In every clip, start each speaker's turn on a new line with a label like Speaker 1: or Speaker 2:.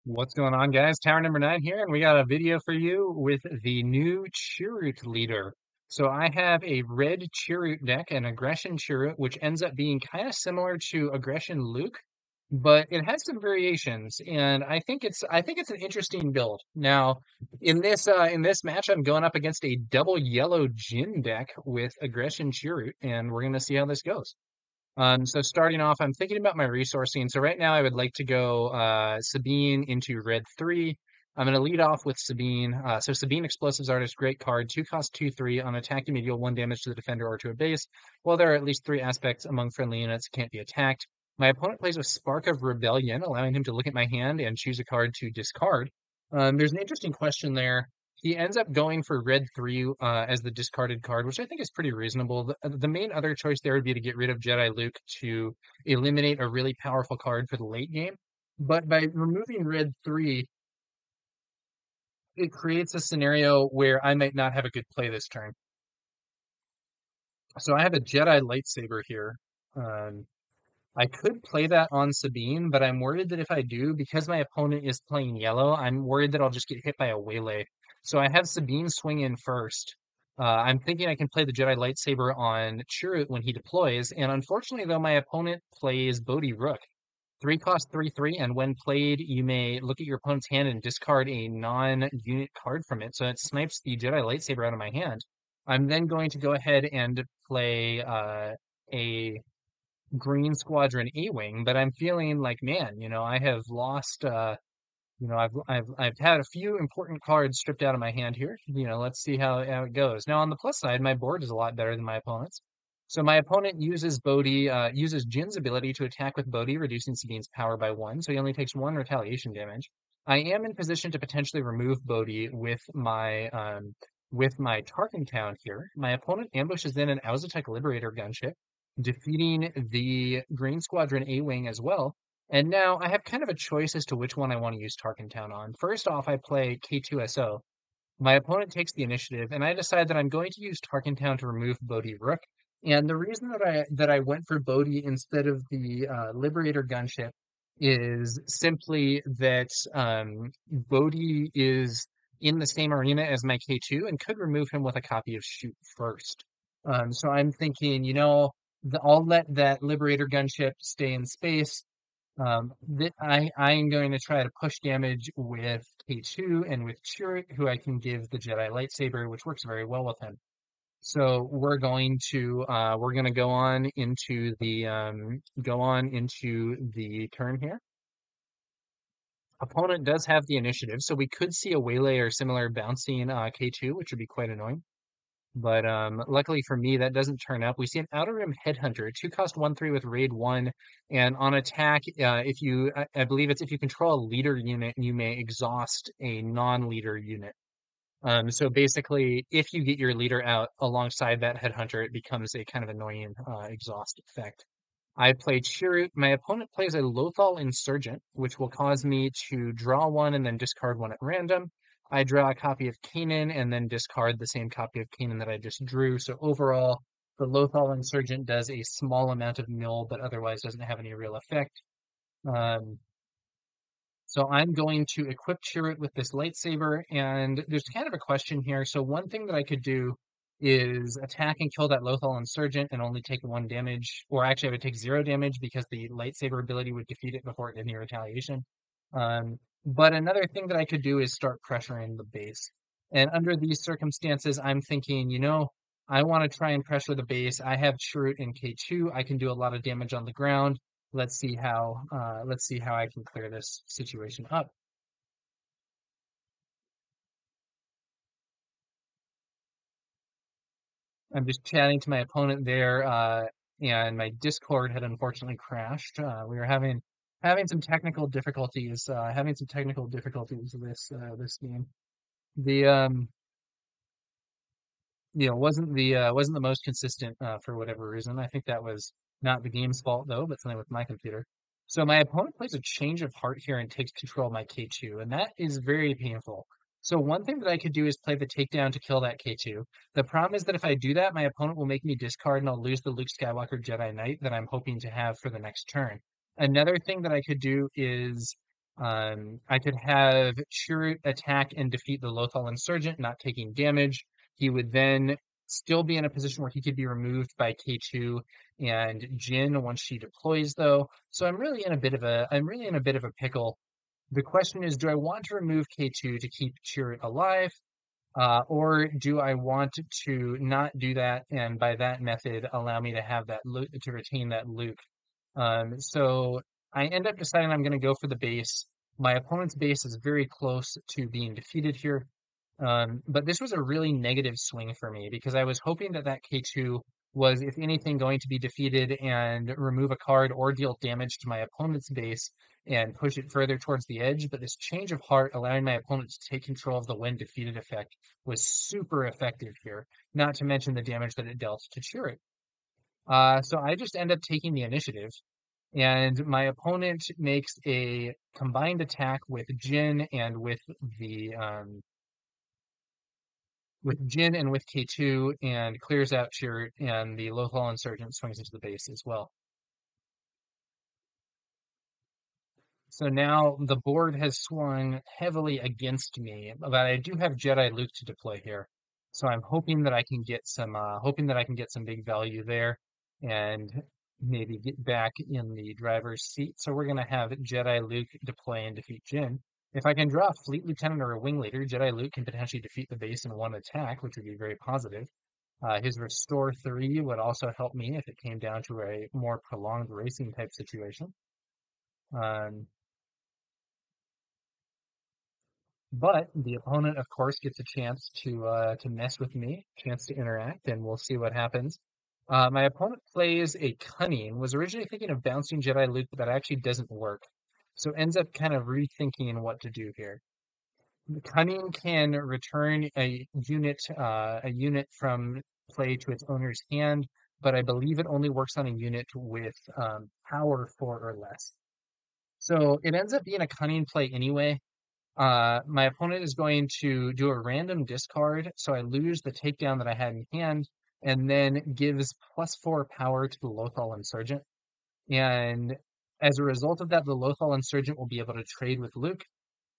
Speaker 1: What's going on, guys? Tower number 9 here, and we got a video for you with the new Chirrut leader. So I have a red Chirrut deck, an aggression Chirrut, which ends up being kind of similar to aggression Luke, but it has some variations, and I think it's an interesting build. Now, in this match, I'm going up against a double yellow Jyn deck with aggression Chirrut, and we're gonna see how this goes. So starting off, I'm thinking about my resourcing. So right now I would like to go Sabine into red 3. I'm going to lead off with Sabine. So Sabine, Explosives Artist, great card. 2 cost 2, 3. On attack, you may deal 1 damage to the defender or to a base. While there are at least 3 aspects among friendly units, it can't be attacked. My opponent plays with Spark of Rebellion, allowing him to look at my hand and choose a card to discard. There's an interesting question there. He ends up going for red 3 as the discarded card, which I think is pretty reasonable. The main other choice there would be to get rid of Jedi Luke to eliminate a really powerful card for the late game. But by removing red 3, it creates a scenario where I might not have a good play this turn. So I have a Jedi lightsaber here. Um, I could play that on Sabine, but I'm worried that if I do, because my opponent is playing yellow, I'm worried that I'll just get hit by a waylay. So I have Sabine swing in first. I'm thinking I can play the Jedi lightsaber on Chirrut when he deploys, and unfortunately, though, my opponent plays Bodhi Rook. 3 cost 3 3, and when played, you may look at your opponent's hand and discard a non-unit card from it. So it snipes the Jedi lightsaber out of my hand. I'm then going to go ahead and play a Green Squadron A-Wing, but I'm feeling like, man, I have lost, I've had a few important cards stripped out of my hand here. Let's see how it goes. Now, on the plus side, my board is a lot better than my opponent's. So my opponent uses Jin's ability to attack with Bodhi, reducing Sabine's power by 1, so he only takes 1 retaliation damage. I am in position to potentially remove Bodhi with my Tarkin Town here. My opponent ambushes in an Auzatek Liberator gunship, defeating the Green Squadron A-Wing as well. And now I have kind of a choice as to which one I want to use Tarkin Town on. First off, I play K2SO. My opponent takes the initiative, and I decide that I'm going to use Tarkin Town to remove Bodhi Rook. And the reason that I went for Bodhi instead of the Liberator gunship is simply that Bodhi is in the same arena as my K2 and could remove him with a copy of Shoot first. So I'm thinking, I'll let that Liberator gunship stay in space. I'm going to try to push damage with K2 and with Chirrut, who I can give the Jedi lightsaber, which works very well with him. So we're going to go on into the turn here. Opponent does have the initiative, so we could see a waylay or similar bouncing K2, which would be quite annoying. But luckily for me, that doesn't turn up. We see an Outer Rim Headhunter, 2 cost 1 3 with raid 1, and on attack, I believe it's if you control a leader unit, you may exhaust a non-leader unit. So basically, if you get your leader out alongside that Headhunter, it becomes a kind of annoying exhaust effect. I play Chirrut. My opponent plays a Lothal Insurgent, which will cause me to draw 1 and then discard 1 at random. I draw a copy of Kanan and then discard the same copy of Kanan that I just drew. So overall, the Lothal Insurgent does a small amount of mill, but otherwise doesn't have any real effect. Um, so I'm going to equip Chirrut with this lightsaber, and there's kind of a question here. So one thing that I could do is attack and kill that Lothal Insurgent and only take 1 damage, or actually I would take 0 damage because the lightsaber ability would defeat it before it did any retaliation. But another thing that I could do is start pressuring the base. And under these circumstances, I'm thinking, I want to try and pressure the base. I have Chirrut in K2. I can do a lot of damage on the ground. Let's see how I can clear this situation up. I'm just chatting to my opponent there, and my Discord had unfortunately crashed. We were having some technical difficulties, this game. The wasn't the most consistent for whatever reason. I think that was not the game's fault though, but something with my computer. So my opponent plays a change of heart here and takes control of my K2, and that is very painful. So one thing that I could do is play the takedown to kill that K2. The problem is that if I do that, my opponent will make me discard and I'll lose the Luke Skywalker Jedi Knight that I'm hoping to have for the next turn. Another thing that I could do is I could have Chirrut attack and defeat the Lothal Insurgent, not taking damage. He would then still be in a position where he could be removed by K2 and Jyn once she deploys, though. So I'm really in a bit of a pickle. The question is, do I want to remove K2 to keep Chirrut alive? Or do I want to not do that and by that method allow me to have that Luke to retain that Luke? So I end up deciding I'm going to go for the base. My opponent's base is very close to being defeated here. But this was a really negative swing for me because I was hoping that that K2 was, if anything, going to be defeated and remove a card or deal damage to my opponent's base and push it further towards the edge. But this change of heart, allowing my opponent to take control of the when defeated effect, was super effective here, not to mention the damage that it dealt to Chirrut. So I just end up taking the initiative, and my opponent makes a combined attack with Jyn and with K2 and clears out Chirrut, and the Lothal Insurgent swings into the base as well. So now the board has swung heavily against me, but I do have Jedi Luke to deploy here. So I'm hoping that I can get some big value there and maybe get back in the driver's seat. So we're gonna have Jedi Luke deploy and defeat Jyn. If I can draw a Fleet Lieutenant or a Wing Leader, Jedi Luke can potentially defeat the base in one attack, which would be very positive. His Restore 3 would also help me if it came down to a more prolonged racing type situation. Um, But the opponent, of course, gets a chance to mess with me, chance to interact, and we'll see what happens. My opponent plays a Cunning, was originally thinking of bouncing Jedi Luke, but that actually doesn't work. So ends up kind of rethinking what to do here. The Cunning can return a unit from play to its owner's hand, but I believe it only works on a unit with power 4 or less. So it ends up being a Cunning play anyway. My opponent is going to do a random discard, so I lose the takedown that I had in hand, and then gives +4 power to the Lothal Insurgent. And as a result of that, the Lothal Insurgent will be able to trade with Luke.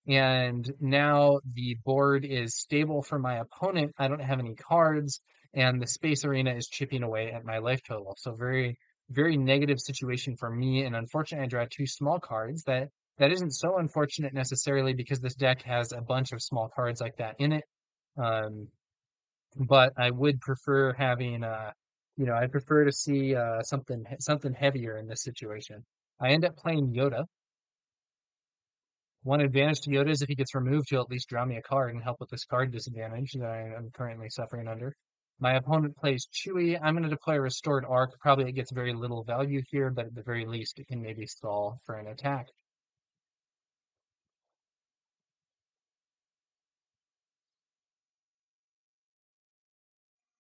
Speaker 1: And now the board is stable for my opponent. I don't have any cards, and the Space Arena is chipping away at my life total. So very, very negative situation for me. And unfortunately, I draw two small cards. That isn't so unfortunate necessarily because this deck has a bunch of small cards like that in it. Um, but I would prefer having, I prefer to see something heavier in this situation. I end up playing Yoda. One advantage to Yoda is if he gets removed, he'll at least draw me a card and help with this card disadvantage that I am currently suffering under. My opponent plays Chewie. I'm going to deploy Restored Arc. Probably it gets very little value here, but at the very least, it can maybe stall for an attack.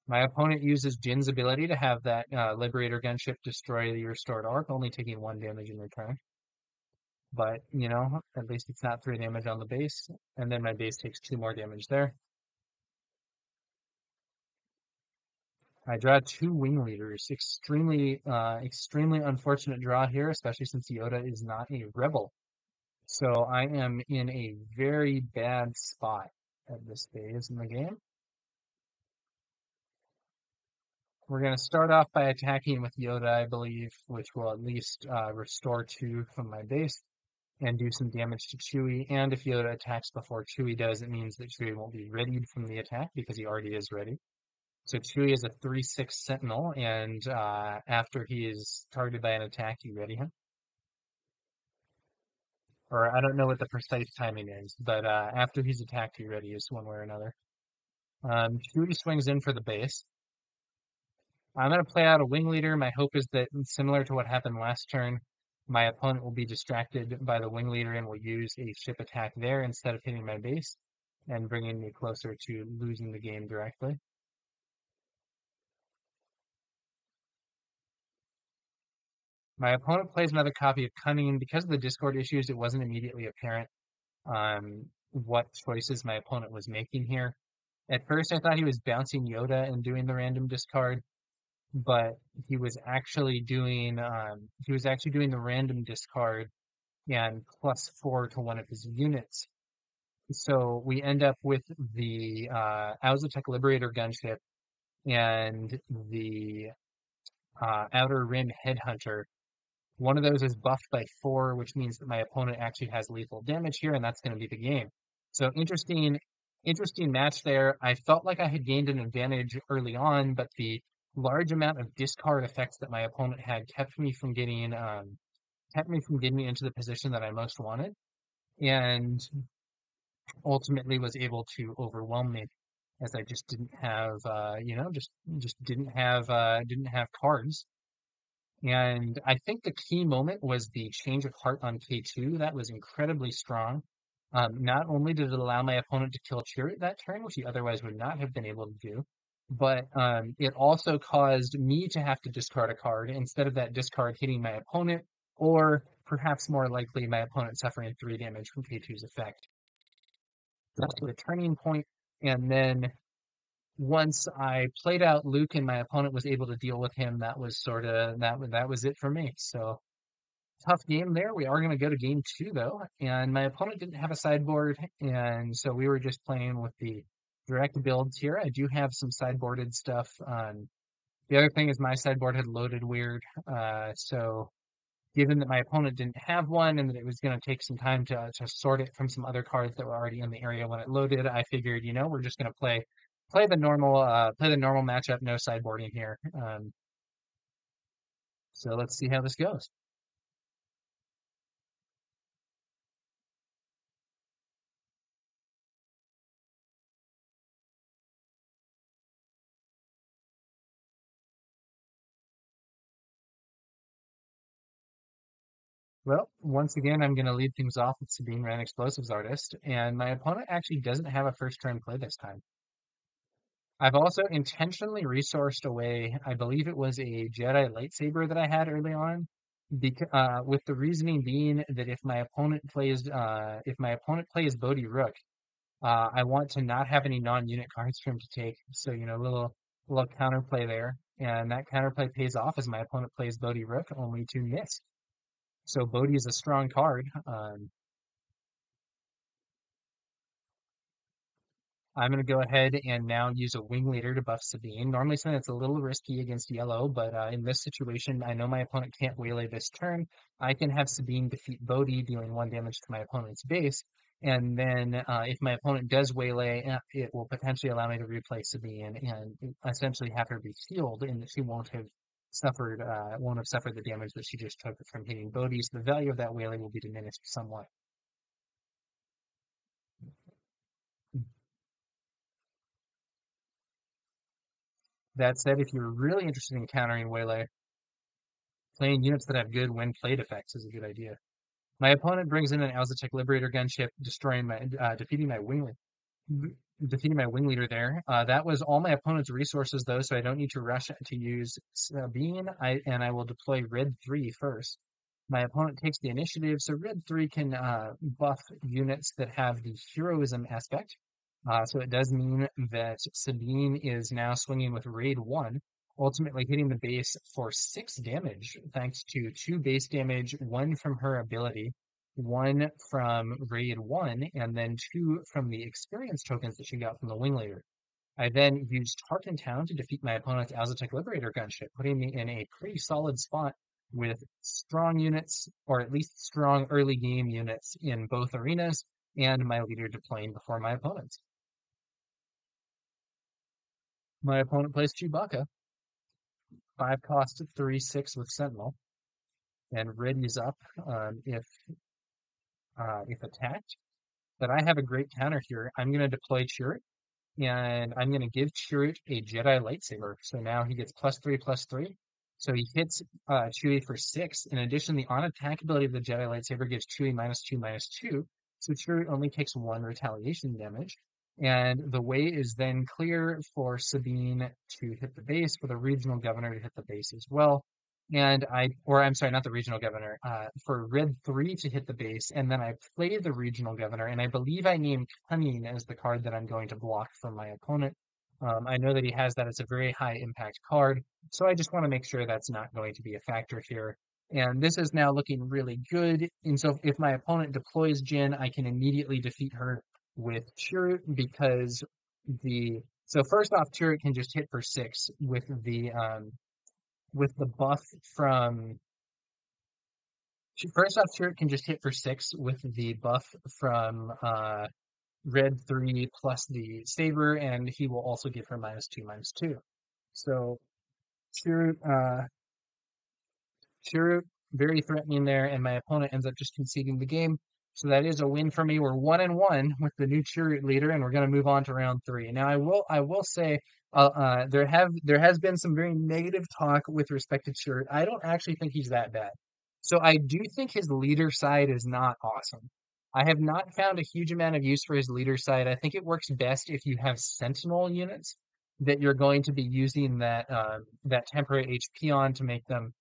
Speaker 1: My opponent uses Jin's ability to have that Liberator Gunship destroy the Restored Arc, only taking 1 damage in return. But, at least it's not 3 damage on the base, and then my base takes 2 more damage there. I draw 2 Wing Leaders. Extremely unfortunate draw here, especially since Yoda is not a rebel. So I am in a very bad spot at this phase in the game. We're going to start off by attacking with Yoda, I believe, which will at least restore 2 from my base and do some damage to Chewie. And if Yoda attacks before Chewie does, it means that Chewie won't be readied from the attack because he already is ready. So Chewie is a 3/6 Sentinel, and after he is targeted by an attack, you ready him. Or I don't know what the precise timing is, but after he's attacked, you ready is one way or another. Chewie swings in for the base. I'm going to play out a Wing Leader. My hope is that, similar to what happened last turn, my opponent will be distracted by the Wing Leader and will use a ship attack there instead of hitting my base and bringing me closer to losing the game directly. My opponent plays another copy of Cunning. Because of the Discord issues, it wasn't immediately apparent what choices my opponent was making here. At first, I thought he was bouncing Yoda and doing the random discard, but he was actually doing the random discard and +4 to one of his units. So we end up with the Ausotech Liberator gunship and the Outer Rim Headhunter. One of those is buffed by 4, which means that my opponent actually has lethal damage here, and that's going to be the game. So interesting match there. I felt like I had gained an advantage early on, but the large amount of discard effects that my opponent had kept me from getting into the position that I most wanted, and ultimately was able to overwhelm me as I just didn't have just didn't have cards. And I think the key moment was the change of heart on K2. That was incredibly strong. Not only did it allow my opponent to kill Chirrut that turn, which he otherwise would not have been able to do, but it also caused me to have to discard a card instead of that discard hitting my opponent, or perhaps more likely my opponent suffering 3 damage from K2's effect. That's the turning point. And then once I played out Luke and my opponent was able to deal with him, that was sort of that was it for me. So tough game there. We are going to go to game 2 though, and my opponent didn't have a sideboard, and so we were just playing with the direct builds here. I do have some sideboarded stuff. The other thing is my sideboard had loaded weird, so given that my opponent didn't have one and that it was going to take some time to sort it from some other cards that were already in the area when it loaded, I figured, we're just going to play the normal matchup, no sideboarding here. So let's see how this goes. Well, once again, I'm going to lead things off with Sabine Wren, Explosives Artist, and my opponent actually doesn't have a first turn play this time. I've also intentionally resourced away, I believe it was a Jedi lightsaber that I had early on, with the reasoning being that if my opponent plays Bodhi Rook, I want to not have any non-unit cards for him to take. So, little counterplay there, and that counterplay pays off as my opponent plays Bodhi Rook, only to miss. So Bodhi is a strong card. I'm going to go ahead and now use a Wing Leader to buff Sabine. Normally, something that's a little risky against yellow, but in this situation, I know my opponent can't waylay this turn. I can have Sabine defeat Bodhi, dealing 1 damage to my opponent's base. And then if my opponent does waylay, it will potentially allow me to replay Sabine and essentially have her be sealed, in that she won't have suffered the damage that she just took from hitting Bodhi. So the value of that waylay will be diminished somewhat. That said, if you're really interested in countering waylay, playing units that have good when played effects is a good idea. My opponent brings in an Ausotech Liberator gunship, defeating my wing leader there. That was all my opponent's resources though, so I don't need to rush to use Sabine. I will deploy Red 3 first. My opponent takes the initiative, so Red 3 can buff units that have the heroism aspect. So it does mean that Sabine is now swinging with Raid 1, ultimately hitting the base for 6 damage, thanks to 2 base damage, 1 from her ability, 1 from Raid 1, and then 2 from the experience tokens that she got from the Wing Leader. I then used Tartan Town to defeat my opponent's Azotec Liberator gunship, putting me in a pretty solid spot with strong units, or at least strong early game units in both arenas, and my leader deploying before my opponent's. My opponent plays Chewbacca, 5 cost 3/6 with Sentinel, and readies up if attacked. But I have a great counter here. I'm going to deploy Chirrut, and I'm going to give Chirrut a Jedi lightsaber. So now he gets +3/+3. So he hits Chewie for 6. In addition, the on-attack ability of the Jedi lightsaber gives Chewie -2/-2. So Chirrut only takes 1 retaliation damage. And the way is then clear for Sabine to hit the base, for the regional governor to hit the base as well. I'm sorry, not the regional governor, for Red 3 to hit the base, and then I play the regional governor, and I believe I named Cunning as the card that I'm going to block from my opponent. I know that he has that as a very high impact card, so I just want to make sure that's not going to be a factor here. And this is now looking really good. And so if my opponent deploys Jyn, I can immediately defeat her with Chirrut because so first off, Chirrut can just hit for 6 with the buff from first off, Chirrut can just hit for 6 with the buff from red 3 plus the saber, and he will also give her -2/-2. So Chirrut Chirrut, very threatening there, and my opponent ends up just conceding the game. So that is a win for me. We're 1-1 with the new Chirrut leader, and we're going to move on to round 3. Now, I will say there has been some very negative talk with respect to Chirrut. I don't actually think he's that bad. So I do think his leader side is not awesome. I have not found a huge amount of use for his leader side. I think it works best if you have Sentinel units that you're going to be using that temporary HP on to make them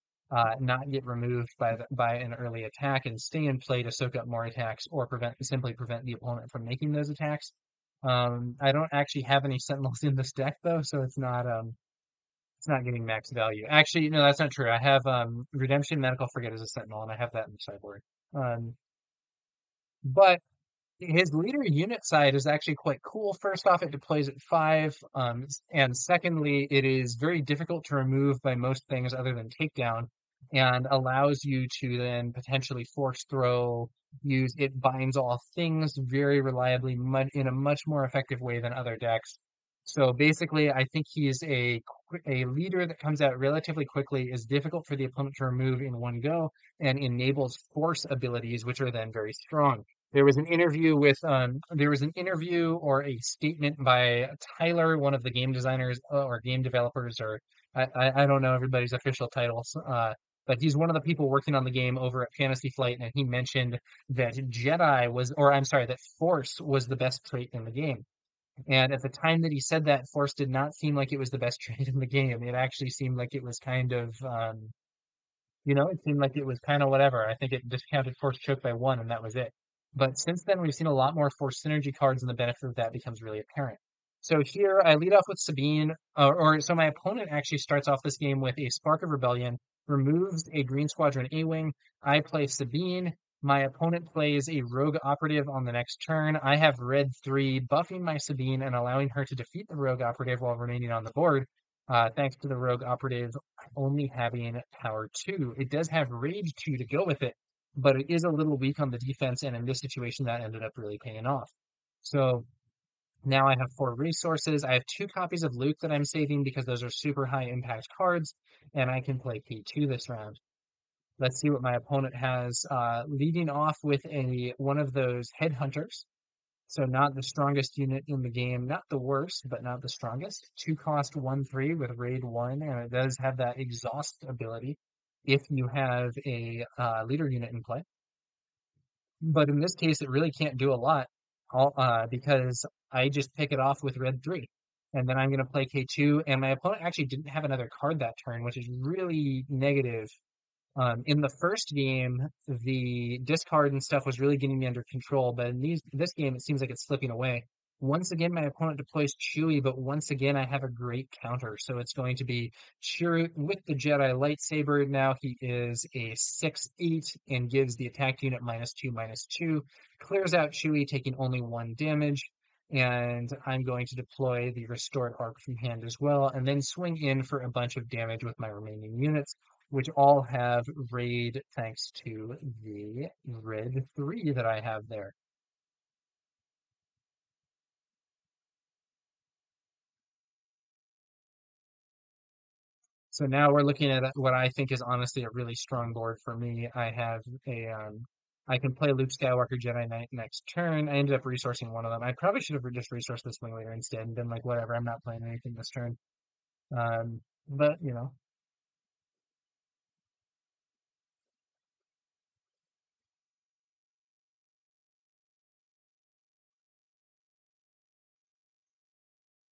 Speaker 1: not get removed by an early attack and stay in play to soak up more attacks or simply prevent the opponent from making those attacks. I don't actually have any Sentinels in this deck though, so it's not getting max value. Actually, no, that's not true. I have Redemption Medical Frigate as a Sentinel, and I have that in the sideboard. But his leader unit side is actually quite cool. First off, it deploys at 5, and secondly, it is very difficult to remove by most things other than takedown, and allows you to then potentially force throw, use it binds all things very reliably in a much more effective way than other decks. So basically, I think he's a leader that comes out relatively quickly, is difficult for the opponent to remove in one go, and enables force abilities, which are then very strong. There was an interview or a statement by Tyler, one of the game designers or game developers, or I don't know everybody's official titles, but he's one of the people working on the game over at Fantasy Flight, and he mentioned that that Force was the best trait in the game. And at the time that he said that, Force did not seem like it was the best trait in the game. It actually seemed like it was kind of, it seemed like it was kind of whatever. I think it discounted Force Choke by 1, and that was it. But since then, we've seen a lot more Force Synergy cards, and the benefit of that becomes really apparent. So here, I lead off with Sabine, so my opponent actually starts off this game with a Spark of Rebellion, removes a Green Squadron A-Wing. I play Sabine. My opponent plays a Rogue Operative on the next turn. I have Red 3, buffing my Sabine and allowing her to defeat the Rogue Operative while remaining on the board. Thanks to the Rogue Operative only having Power 2. It does have Rage 2 to go with it, but it is a little weak on the defense, and in this situation, that ended up really paying off. So now I have 4 resources. I have 2 copies of Luke that I'm saving because those are super high impact cards, and I can play P2 this round. Let's see what my opponent has. Leading off with one of those Headhunters. So not the strongest unit in the game, not the worst, but not the strongest. 2 cost 1/3 with raid 1, and it does have that exhaust ability if you have a leader unit in play. But in this case, it really can't do a lot because I just pick it off with red 3. And then I'm going to play K2, and my opponent actually didn't have another card that turn, which is really negative. In the first game, the discard and stuff was really getting me under control, but in this game, it seems like it's slipping away. Once again, my opponent deploys Chewie, but once again, I have a great counter. So it's going to be Chirrut with the Jedi lightsaber. Now he is a 6/8 and gives the attack unit -2/-2. Clears out Chewie, taking only 1 damage. And I'm going to deploy the restored arc from hand as well, and then swing in for a bunch of damage with my remaining units, which all have raid thanks to the red 3 that I have there. So now we're looking at what I think is honestly a really strong board for me. I can play Luke Skywalker Jedi Knight next turn. I ended up resourcing one of them. I probably should have just resourced this wing leader instead and been like, whatever, I'm not playing anything this turn. But,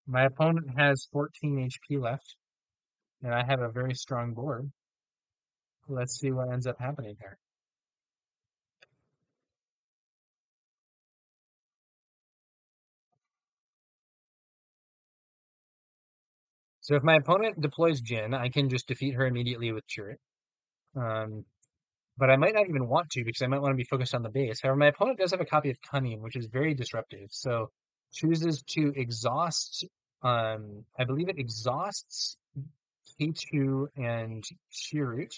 Speaker 1: my opponent has 14 HP left, and I have a very strong board. Let's see what ends up happening here. So if my opponent deploys Jyn, I can just defeat her immediately with Chirrut. but I might not even want to because I might want to be focused on the base. However, my opponent does have a copy of Cunning, which is very disruptive. So chooses to exhaust, I believe it exhausts K2 and Chirrut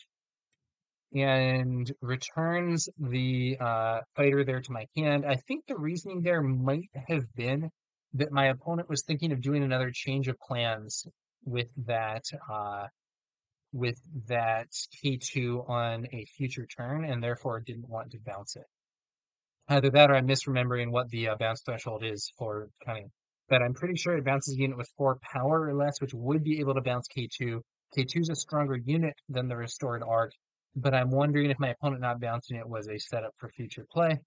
Speaker 1: and returns the fighter there to my hand. I think the reasoning there might have been that my opponent was thinking of doing another change of plans with that uh, with that K2 on a future turn, and therefore didn't want to bounce it. Either that or I'm misremembering what the bounce threshold is for cunning. But I'm pretty sure it bounces a unit with 4 power or less, which would be able to bounce K2. K2 is a stronger unit than the restored arc, but I'm wondering if my opponent not bouncing it was a setup for future play.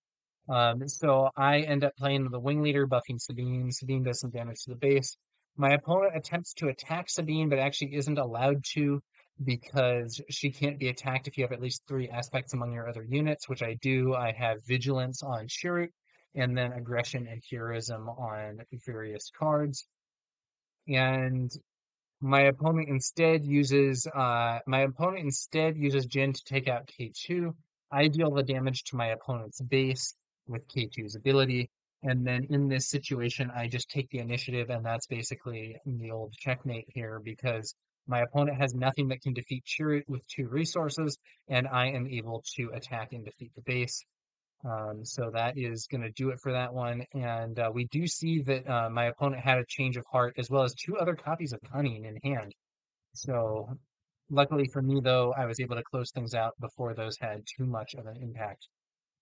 Speaker 1: So I end up playing the wing leader, buffing Sabine. Sabine does some damage to the base. My opponent attempts to attack Sabine, but actually isn't allowed to because she can't be attacked if you have at least 3 aspects among your other units, which I do. I have Vigilance on Chirrut, and then Aggression and Heroism on various cards. And my opponent instead uses Jyn to take out K2. I deal the damage to my opponent's base with K2's ability, and then in this situation I just take the initiative, and that's basically the old checkmate here because my opponent has nothing that can defeat Chirrut with 2 resources, and I am able to attack and defeat the base. So that is going to do it for that one. And we do see that my opponent had a change of heart as well as 2 other copies of Cunning in hand. So luckily for me, though, I was able to close things out before those had too much of an impact.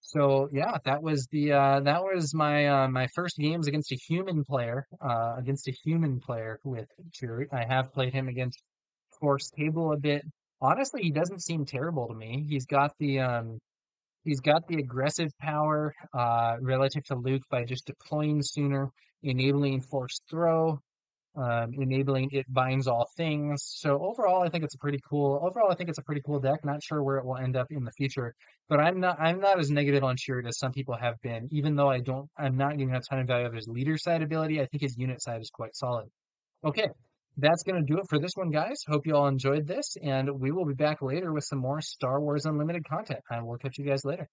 Speaker 1: So yeah, that was my my first games against a human player with Chirrut. I have played him against Force Table a bit. Honestly, he doesn't seem terrible to me. He's got the aggressive power relative to Luke by just deploying sooner, enabling forced throw, enabling it binds all things. So overall, I think it's a pretty cool. Overall, I think it's a pretty cool deck. Not sure where it will end up in the future, but I'm not as negative on Chirrut as some people have been. Even though I'm not getting a ton of value of his leader side ability. I think his unit side is quite solid. Okay, that's gonna do it for this one, guys. Hope you all enjoyed this, and we will be back later with some more Star Wars Unlimited content. I will catch you guys later.